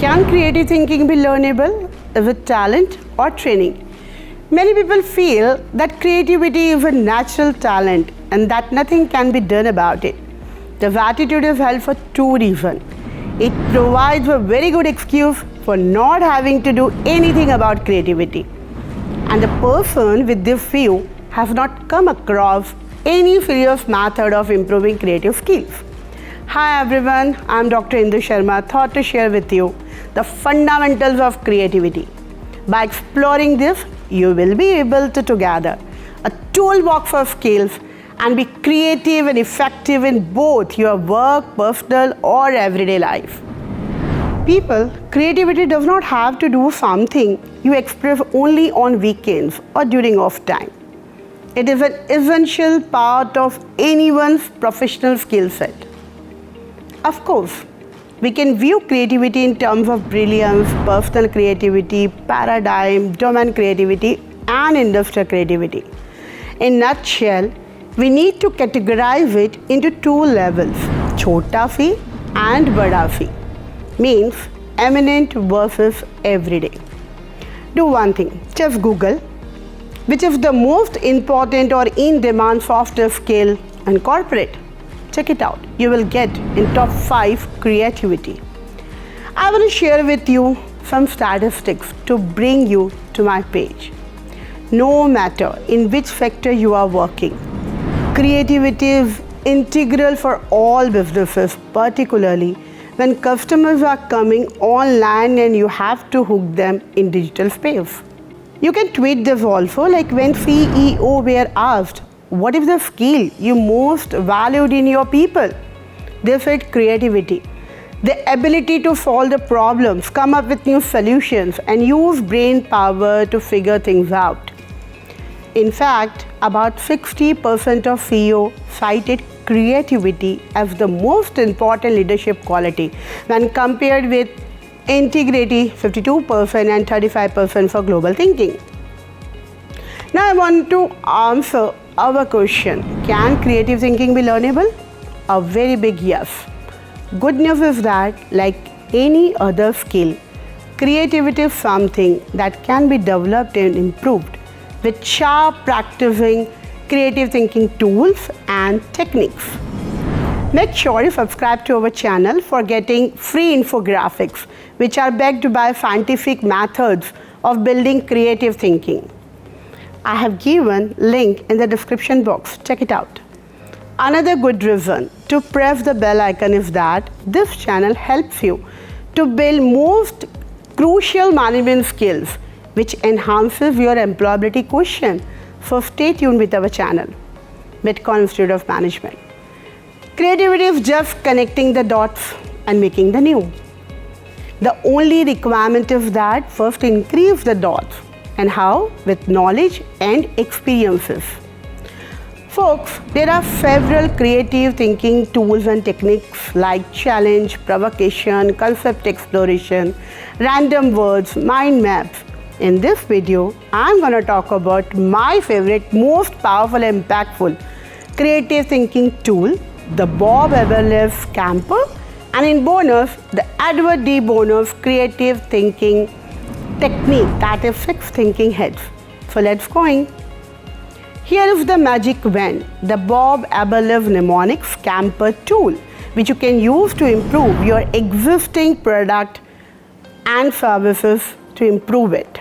Can creative thinking be learnable with talent or training? Many people feel that creativity is a natural talent and that nothing can be done about it. The attitude is held for two reasons. It provides a very good excuse for not having to do anything about creativity. And the person with this view has not come across any serious method of improving creative skills. Hi everyone, I'm Dr. Indu Sharma, thought to share with you the fundamentals of creativity. By exploring this, you will be able to gather a toolbox of skills and be creative and effective in both your work, personal or everyday life. People, creativity does not have to do something you express only on weekends or during off time. It is an essential part of anyone's professional skill set. Of course, we can view creativity in terms of brilliance, personal creativity, paradigm, domain creativity, and industrial creativity. In a nutshell, we need to categorize it into two levels, chota fi and bada fi, means eminent versus everyday. Do one thing, just Google which is the most important or in-demand software skill in corporate. Check it out. You will get in top 5 creativity. I will share with you some statistics to bring you to my page. No matter in which sector you are working, creativity is integral for all businesses, particularly when customers are coming online and you have to hook them in digital space. You can tweet this also, like when CEO were asked, what is the skill you most valued in your people? They said creativity. The ability to solve the problems, come up with new solutions, and use brain power to figure things out. In fact, about 60% of CEO cited creativity as the most important leadership quality when compared with integrity 52% and 35% for global thinking. Now I want to answer our question, can creative thinking be learnable? A very big yes. Good news is that, like any other skill, creativity is something that can be developed and improved with sharp practicing creative thinking tools and techniques. Make sure you subscribe to our channel for getting free infographics which are backed by scientific methods of building creative thinking. I have given link in the description box. Check it out. Another good reason to press the bell icon is that this channel helps you to build most crucial management skills which enhances your employability quotient. So stay tuned with our channel, MITCON Institute of Management. Creativity is just connecting the dots and making the new. The only requirement is that first increase the dots. And how? With knowledge and experiences. Folks, there are several creative thinking tools and techniques like challenge, provocation, concept exploration, random words, mind maps. In this video, I'm going to talk about my favorite, most powerful, impactful creative thinking tool, the Bob Eberle Scamper, and in bonus, the Edward D. Bonus creative thinking technique, that is 6 thinking heads. So let's go. Here is the magic wand, the Bob Eberle mnemonic scamper tool, which you can use to improve your existing product and services to improve it.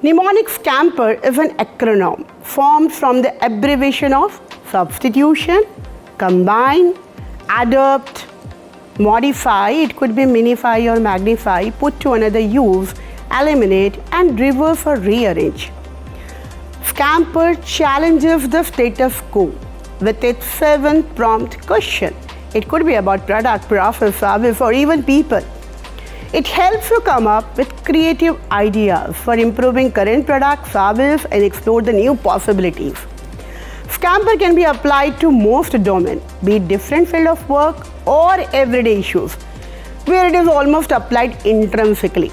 Mnemonic scamper is an acronym formed from the abbreviation of substitution, combine, adapt, modify, it could be minify or magnify, put to another use, eliminate, and reverse or rearrange. Scamper challenges the status quo with its 7 prompt question. It could be about product, process, service, or even people. It helps you come up with creative ideas for improving current product, service, and explore the new possibilities. Scamper can be applied to most domains, be it different field of work or everyday issues, where it is almost applied intrinsically.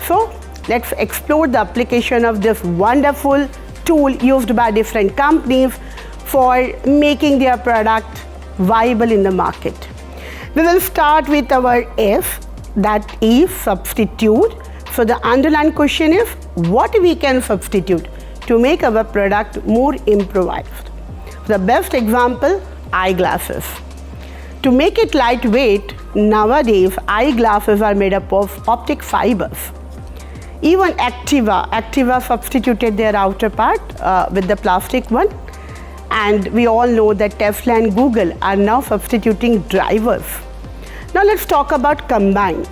So, let's explore the application of this wonderful tool used by different companies for making their product viable in the market. We will start with our F, that is substitute. So the underlying question is what we can substitute to make our product more improvised. The best example, eyeglasses. To make it lightweight, nowadays eyeglasses are made up of optic fibers. Even Activa substituted their outer part with the plastic one. And we all know that Tesla and Google are now substituting drivers. Now let's talk about combine.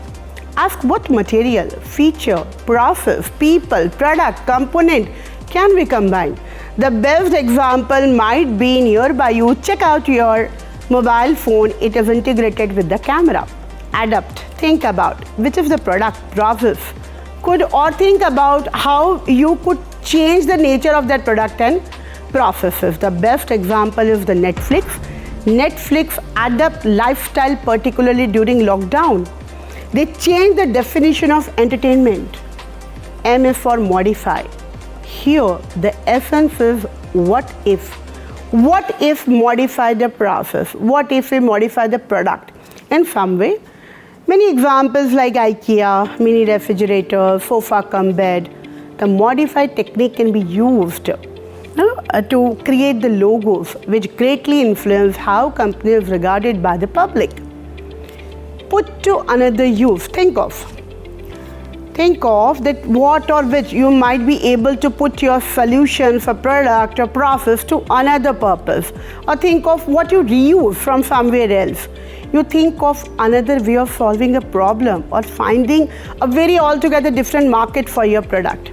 Ask what material, feature, process, people, product, component can we combine. The best example might be nearby you. Check out your mobile phone. It is integrated with the camera. Adapt. Think about which is the product, process. Or think about how you could change the nature of that product and processes. The best example is the Netflix. Netflix adapt lifestyle, particularly during lockdown. They change the definition of entertainment. M is for modify. Here, the essence is what if. What if modify the process? What if we modify the product in some way? Many examples like IKEA, mini refrigerator, sofa cum bed. The modified technique can be used to create the logos which greatly influence how company is regarded by the public. Put to another use. Think of that what or which you might be able to put your solution for product or process to another purpose, or think of what you reuse from somewhere else. You think of another way of solving a problem or finding a very altogether different market for your product.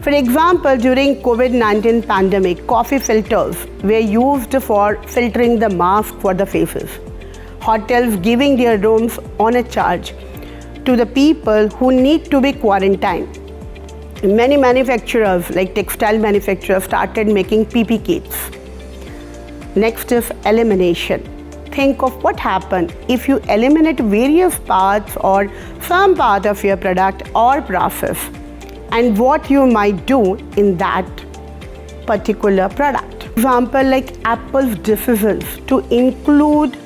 For example, during COVID-19 pandemic, coffee filters were used for filtering the mask for the faces. Hotels giving their rooms on a charge to the people who need to be quarantined. Many manufacturers, like textile manufacturers, started making PP kits. Next is elimination. Think of what happens if you eliminate various parts or some part of your product or process, and what you might do in that particular product. Example like Apple's decisions to include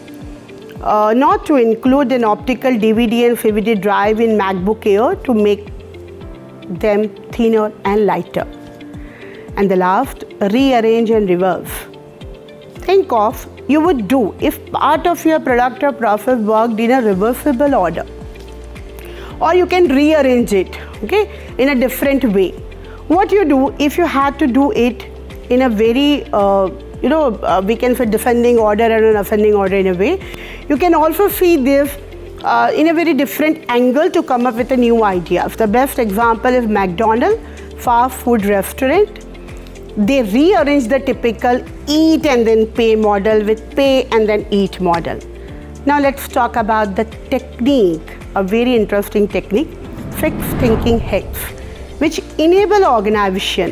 not to include an optical DVD and CVD drive in MacBook Air to make them thinner and lighter. And the last, rearrange and reverse. Think of you would do if part of your product or process worked in a reversible order, or you can rearrange it in a different way. What you do if you had to do it in a very we can say descending order and an ascending order in a way. You can also see this in a very different angle to come up with a new idea. The best example is McDonald's, fast food restaurant. They rearrange the typical eat and then pay model with pay and then eat model. Now let's talk about the technique, a very interesting technique, fixed thinking hacks, which enable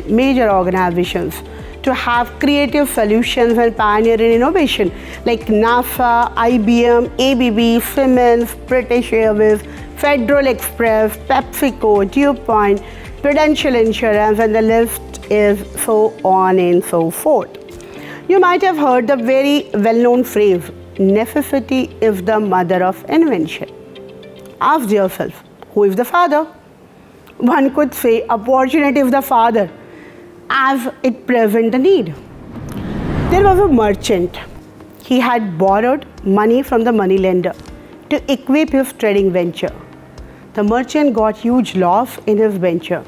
major organizations to have creative solutions and pioneer in innovation like NASA, IBM, ABB, Siemens, British Airways, Federal Express, PepsiCo, DuPont, Prudential Insurance, and the list is so on and so forth. You might have heard the very well-known phrase, necessity is the mother of invention. Ask yourself, who is the father? One could say opportunity is the father, as it presents the need. There was a merchant. He had borrowed money from the moneylender to equip his trading venture. The merchant got huge loss in his venture,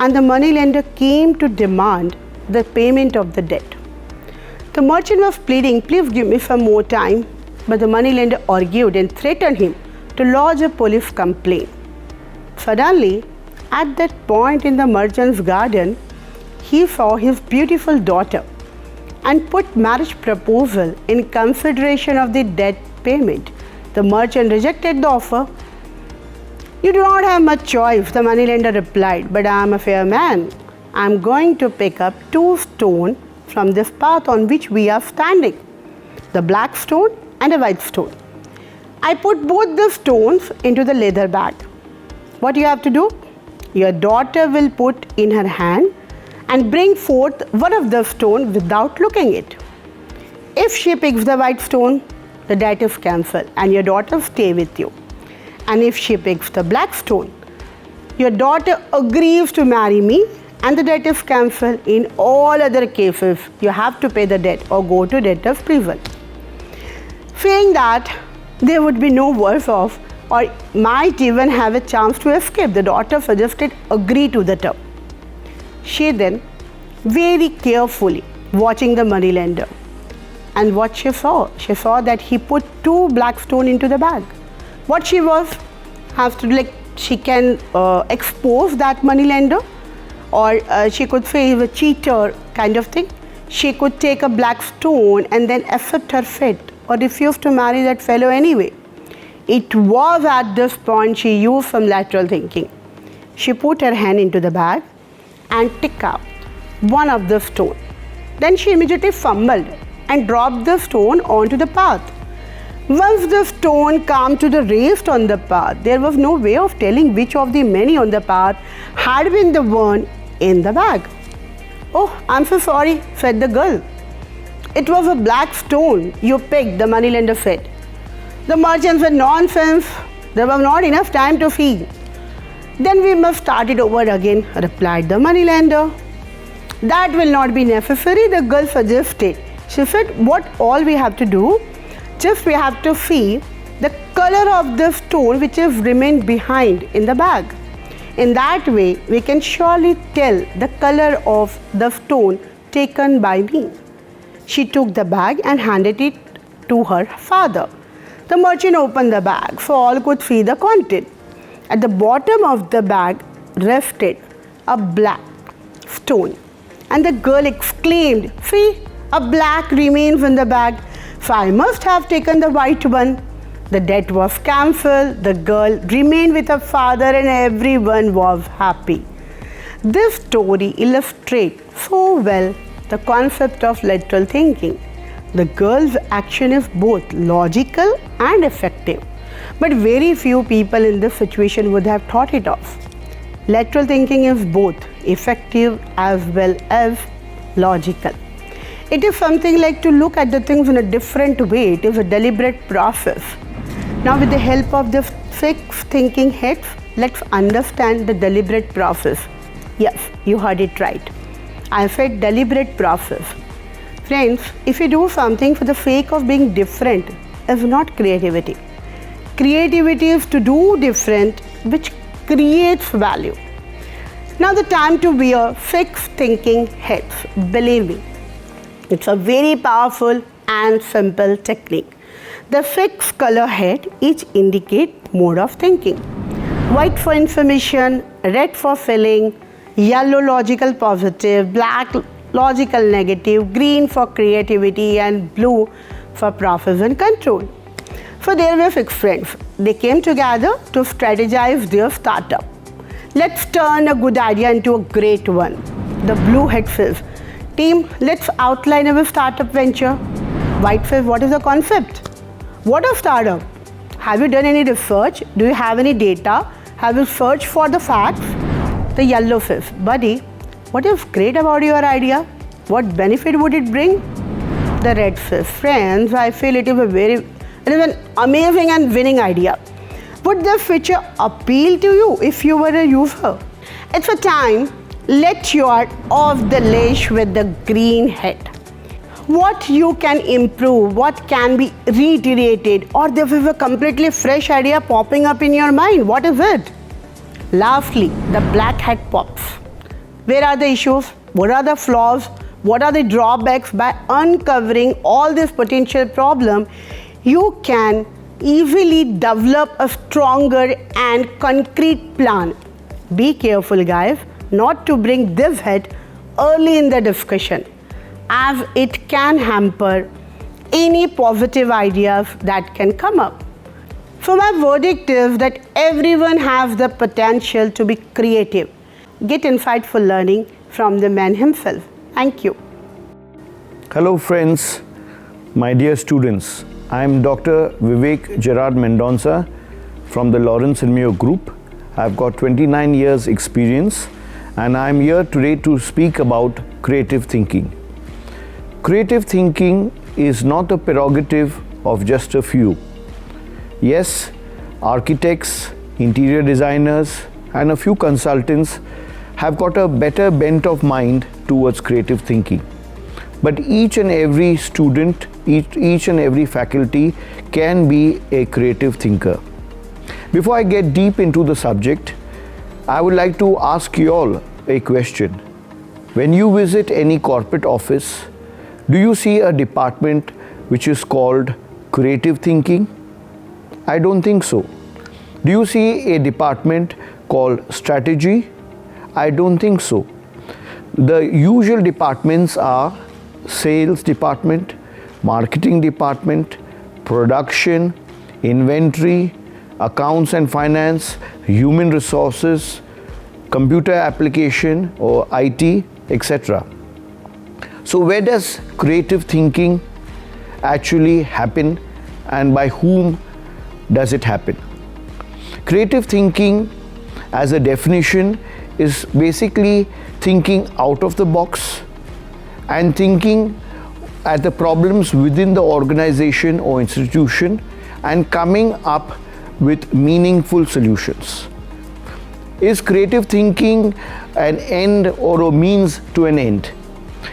and the moneylender came to demand the payment of the debt. The merchant was pleading, please give me some more time, but the moneylender argued and threatened him to lodge a police complaint. Suddenly, at that point in the merchant's garden, he saw his beautiful daughter and put marriage proposal in consideration of the debt payment. The merchant rejected the offer. You do not have much choice, the moneylender replied, but I am a fair man. I am going to pick up 2 stones from this path on which we are standing, the black stone and a white stone. I put both the stones into the leather bag. What you have to do? Your daughter will put in her hand and bring forth one of the stones without looking it. If she picks the white stone, the debt is cancelled and your daughter stay with you. And if she picks the black stone, your daughter agrees to marry me and the debt is cancelled. In all other cases, you have to pay the debt or go to debtor's prison. Fearing that they would be no worse off or might even have a chance to escape, the daughter suggested agree to the term. She then, very carefully watching the moneylender, and what she saw that he put 2 black stones into the bag. What she was, has to like, she can expose that moneylender, or she could say he's a cheater kind of thing. She could take a black stone and then accept her fate or refuse to marry that fellow anyway. It was at this point she used some lateral thinking. She put her hand into the bag and took out one of the stones. Then she immediately fumbled and dropped the stone onto the path. Once the stone came to the rest on the path, there was no way of telling which of the many on the path had been the one in the bag. "Oh, I'm so sorry," said the girl. "It was a black stone you picked," the moneylender said. The merchant said, "Nonsense, there was not enough time to see." "Then we must start it over again," replied the moneylender. "That will not be necessary," the girl suggested. She said, "What all we have to do, just we have to see the color of the stone which has remained behind in the bag. In that way, we can surely tell the color of the stone taken by me." She took the bag and handed it to her father. The merchant opened the bag so all could see the content. At the bottom of the bag rested a black stone, and the girl exclaimed, "See, a black remains in the bag, so I must have taken the white one." The debt was cancelled, the girl remained with her father, and everyone was happy. This story illustrates so well the concept of lateral thinking. The girl's action is both logical and effective, but very few people in this situation would have thought it of. Lateral thinking is both effective as well as logical. It is something like to look at the things in a different way. It is a deliberate process. Now, with the help of the fixed thinking heads, let's understand the deliberate process. Yes, you heard it right. I said deliberate process. Friends, if you do something for the sake of being different, is not creativity. Creativity is to do different, which creates value. Now the time to wear fixed thinking heads. Believe me, it's a very powerful and simple technique. The fixed color head each indicate mode of thinking. White for information, red for feeling, yellow logical positive, black logical negative, green for creativity, and blue for process and control. So there were 6 friends. They came together to strategize their startup. Let's turn a good idea into a great one. The blue head says, "Team, let's outline our startup venture." White says, "What is the concept? What a startup? Have you done any research? Do you have any data? Have you searched for the facts?" The yellow says, "Buddy, what is great about your idea? What benefit would it bring?" The red says, "Friends, I feel it is an amazing and winning idea. Would the feature appeal to you if you were a user?" It's a time, let your off the leash with the green head. What you can improve, what can be reiterated, or there is a completely fresh idea popping up in your mind. What is it? Lastly, the black head pops. Where are the issues? What are the flaws? What are the drawbacks? By uncovering all this potential problem, you can easily develop a stronger and concrete plan. Be careful, guys, not to bring this head early in the discussion, as it can hamper any positive ideas that can come up. So my verdict is that everyone has the potential to be creative. Get insightful learning from the man himself. Thank you. Hello friends, my dear students. I am Dr. Vivek Mendonsa from the Lawrence and Mayo Group. I've got 29 years experience and I'm here today to speak about creative thinking. Creative thinking is not a prerogative of just a few. Yes, architects, interior designers, and a few consultants have got a better bent of mind towards creative thinking. But each and every student, each and every faculty can be a creative thinker. Before I get deep into the subject, I would like to ask you all a question. When you visit any corporate office, do you see a department which is called creative thinking? I don't think so. Do you see a department called strategy? I don't think so. The usual departments are sales department, marketing department, production, inventory, accounts and finance, human resources, computer application or IT, etc. So where does creative thinking actually happen, and by whom does it happen? Creative thinking, as a definition, is basically thinking out of the box and thinking at the problems within the organization or institution and coming up with meaningful solutions. Is creative thinking an end or a means to an end?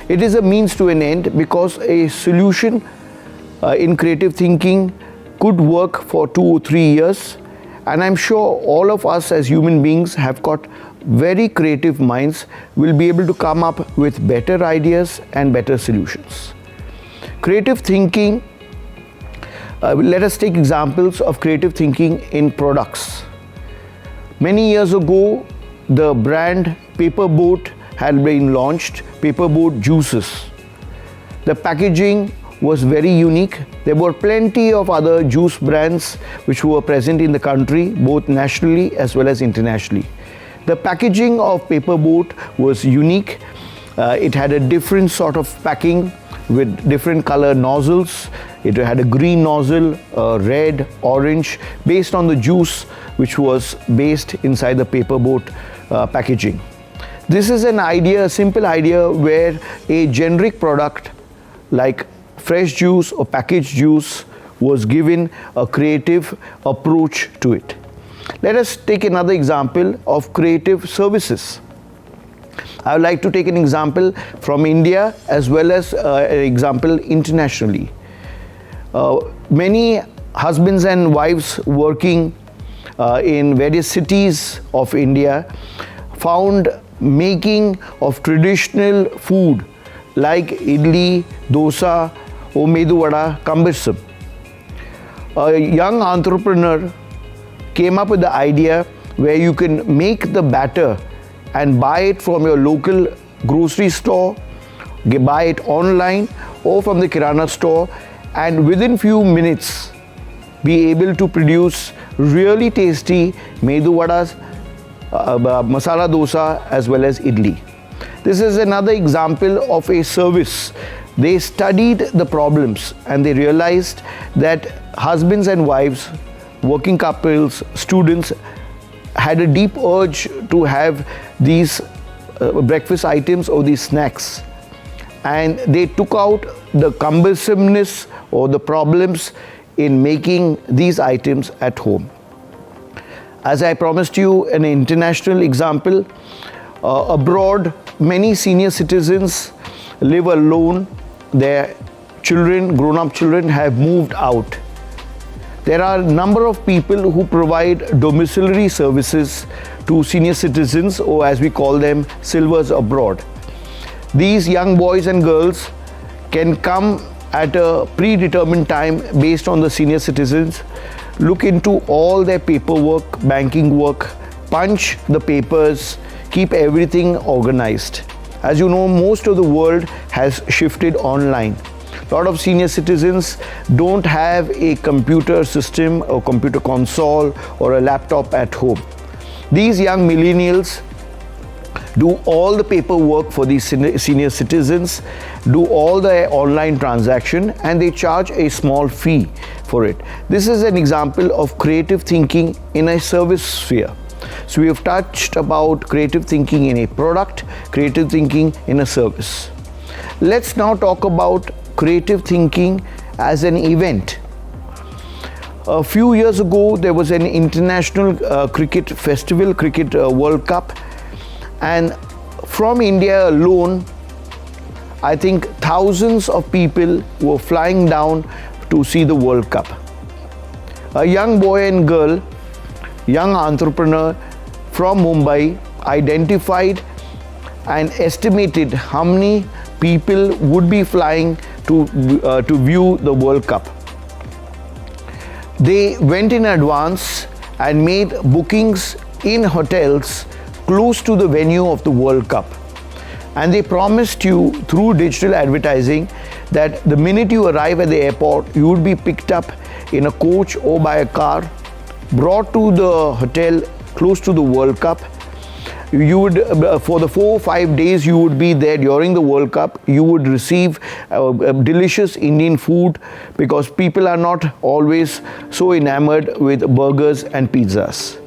It is a means to an end because a solution in creative thinking could work for 2 or 3 years, and I'm sure all of us as human beings have got very creative minds, will be able to come up with better ideas and better solutions. Creative thinking, let us take examples of creative thinking in products. Many years ago, the brand Paper Boat had been launched, Paper Boat juices. The packaging was very unique. There were plenty of other juice brands which were present in the country, both nationally as well as internationally. The packaging of Paper Boat was unique. It had a different sort of packing with different color nozzles. It had a green nozzle, red, orange, based on the juice which was based inside the Paper Boat packaging. This is an idea, a simple idea, where a generic product like fresh juice or packaged juice was given a creative approach to it. Let us take another example of creative services. I would like to take an example from India as well as an example internationally. Many husbands and wives working in various cities of India found making of traditional food like idli, dosa or medu vada cumbersome. A young entrepreneur came up with the idea where you can make the batter and buy it from your local grocery store, buy it online or from the kirana store, and within few minutes be able to produce really tasty medu vadas, masala dosa as well as idli. This is another example of a service. They studied the problems and they realized that husbands and wives, working couples, students had a deep urge to have these breakfast items or these snacks, and they took out the cumbersomeness or the problems in making these items at home. As I promised you an international example, abroad many senior citizens live alone. Their children, grown-up children, have moved out. There are a number of people who provide domiciliary services to senior citizens, or as we call them, silvers abroad. These young boys and girls can come at a predetermined time based on the senior citizens, look into all their paperwork, banking work, punch the papers, keep everything organized. As you know, most of the world has shifted online. A lot of senior citizens don't have a computer system or computer console or a laptop at home. These young millennials do all the paperwork for these senior citizens, do all the online transaction, and they charge a small fee for it. This is an example of creative thinking in a service sphere. So we have touched about creative thinking in a product, creative thinking in a service. Let's now talk about creative thinking as an event. A few years ago, there was an international cricket festival, Cricket World Cup, and from India alone, I think thousands of people were flying down to see the World Cup. A young boy and girl, young entrepreneur from Mumbai identified and estimated how many people would be flying to view the World Cup. They went in advance and made bookings in hotels close to the venue of the World Cup. And they promised you through digital advertising that the minute you arrive at the airport, you would be picked up in a coach or by a car, brought to the hotel close to the World Cup. You would, for the 4 or 5 days you would be there during the World Cup, you would receive delicious Indian food, because people are not always so enamored with burgers and pizzas.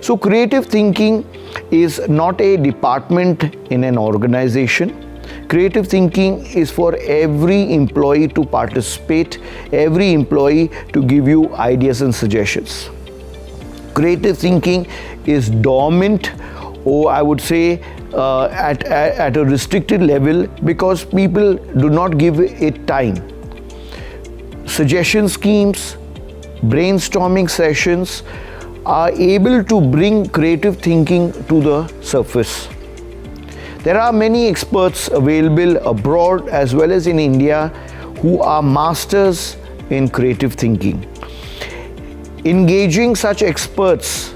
So creative thinking is not a department in an organization. Creative thinking is for every employee to participate, every employee to give you ideas and suggestions. Creative thinking is dormant, or I would say at a restricted level, because people do not give it time. Suggestion schemes, brainstorming sessions are able to bring creative thinking to the surface. There are many experts available abroad as well as in India who are masters in creative thinking. Engaging such experts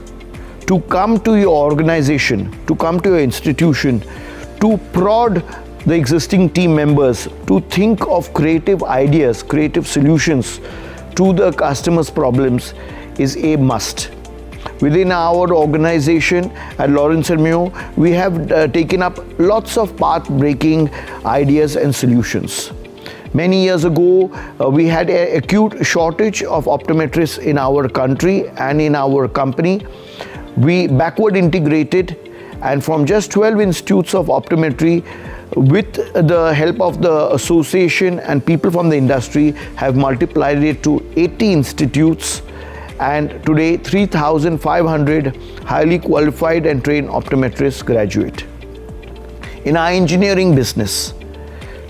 to come to your organization, to come to your institution, to prod the existing team members to think of creative ideas, creative solutions to the customer's problems is a must. Within our organization at Lawrence and Mayo, we have taken up lots of path-breaking ideas and solutions. Many years ago, we had an acute shortage of optometrists in our country and in our company. We backward integrated, and from just 12 institutes of optometry, with the help of the association and people from the industry, have multiplied it to 80 institutes, and today 3,500 highly qualified and trained optometrists graduate. In our engineering business,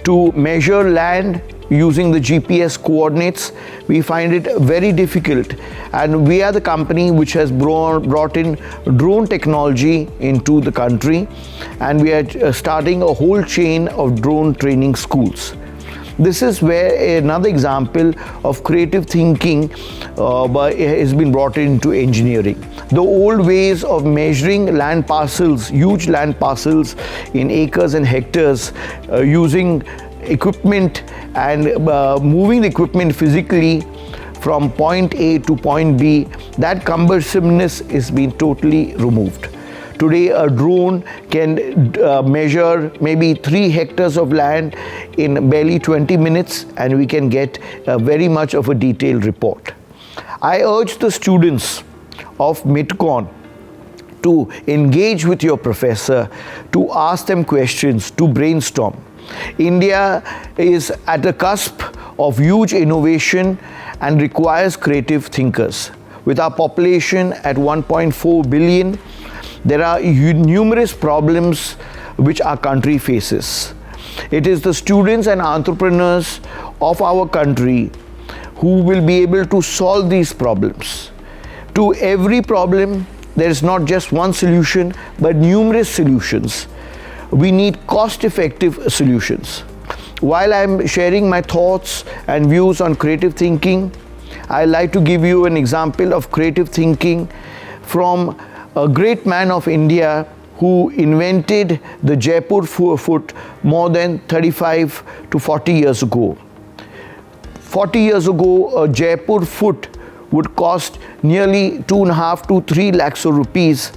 to measure land using the GPS coordinates, we find it very difficult, and we are the company which has brought in drone technology into the country, and we are starting a whole chain of drone training schools. This is where another example of creative thinking has been brought into engineering. The old ways of measuring land parcels, huge land parcels in acres and hectares, using equipment and moving the equipment physically from point A to point B, that cumbersomeness is being totally removed. Today, a drone can measure maybe 3 hectares of land in barely 20 minutes, and we can get very much of a detailed report. I urge the students of MITCON to engage with your professor, to ask them questions, to brainstorm. India is at the cusp of huge innovation and requires creative thinkers. With our population at 1.4 billion, there are numerous problems which our country faces. It is the students and entrepreneurs of our country who will be able to solve these problems. To every problem, there is not just one solution, but numerous solutions. We need cost-effective solutions. While I'm sharing my thoughts and views on creative thinking, I'd like to give you an example of creative thinking from a great man of India who invented the Jaipur foot more than 35 to 40 years ago. 40 years ago, a Jaipur foot would cost nearly 2.5 to 3 lakhs of rupees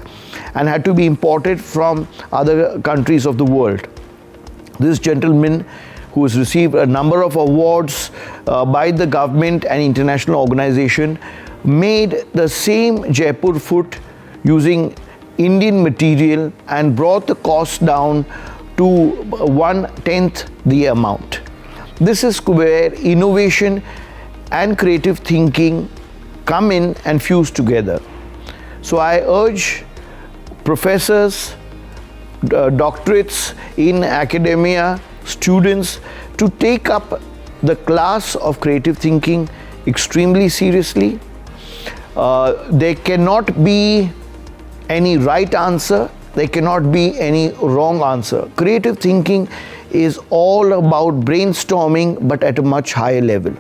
and had to be imported from other countries of the world. This gentleman, who has received a number of awards by the government and international organization, made the same Jaipur foot using Indian material and brought the cost down to 1/10 the amount. This is where innovation and creative thinking come in and fuse together. So I urge professors, doctorates in academia, students to take up the class of creative thinking extremely seriously. There cannot be any right answer, there cannot be any wrong answer. Creative thinking is all about brainstorming, but at a much higher level.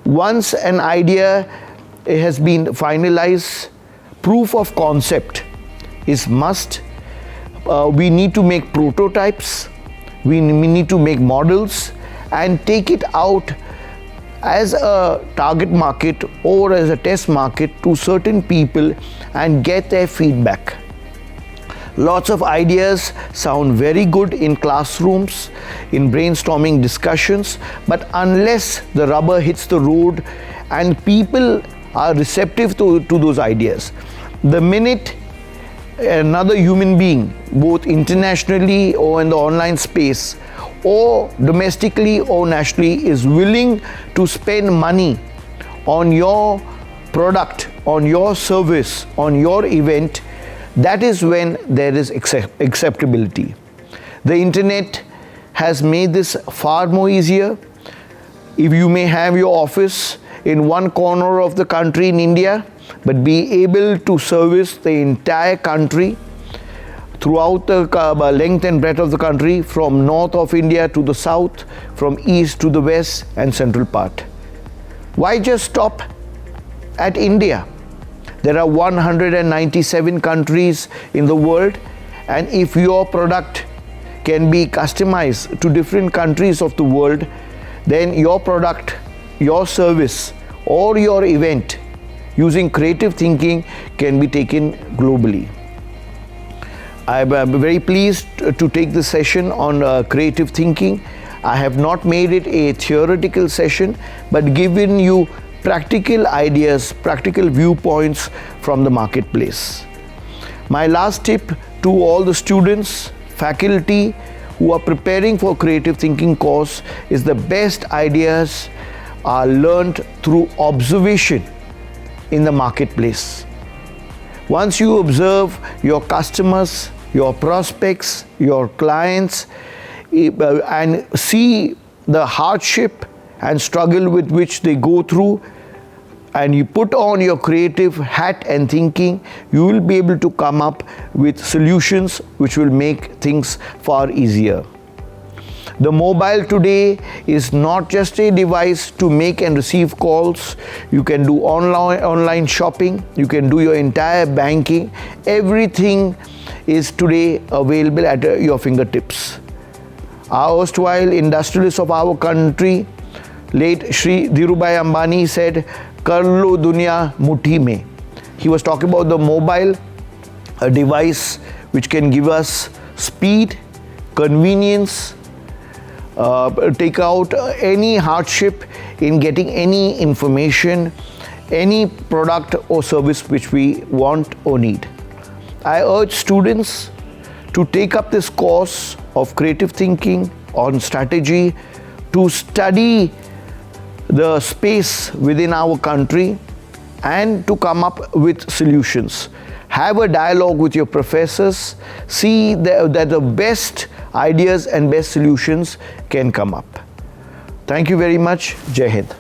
Once an idea has been finalized, proof of concept is must. We need to make prototypes, we need to make models and take it out as a target market or as a test market to certain people and get their feedback. Lots of ideas sound very good in classrooms, in brainstorming discussions, but unless the rubber hits the road and people are receptive to those ideas, the minute another human being, both internationally or in the online space, or domestically or nationally, is willing to spend money on your product, on your service, on your event, that is when there is acceptability. The internet has made this far more easier. If you may have your office in one corner of the country in India, but be able to service the entire country throughout the length and breadth of the country, from north of India to the south, from east to the west and central part. Why just stop at India? There are 197 countries in the world, and if your product can be customized to different countries of the world, then your product, your service or your event using creative thinking can be taken globally. I am very pleased to take this session on creative thinking. I have not made it a theoretical session, but given you practical ideas, practical viewpoints from the marketplace. My last tip to all the students, faculty who are preparing for creative thinking course is the best ideas are learned through observation in the marketplace. Once you observe your customers, your prospects, your clients, and see the hardship and struggle with which they go through, and you put on your creative hat and thinking, you will be able to come up with solutions which will make things far easier. The mobile today is not just a device to make and receive calls. You can do online shopping, you can do your entire banking. Everything is today available at your fingertips. Our erstwhile industrialists of our country, late Shri Dhirubhai Ambani, said, "Kar lo dunya muthi mein." He was talking about the mobile, a device which can give us speed, convenience, take out any hardship in getting any information, any product or service which we want or need. I urge students to take up this course of creative thinking on strategy, to study the space within our country and to come up with solutions. Have a dialogue with your professors, see that the best ideas and best solutions can come up. Thank you very much. Jai Hind.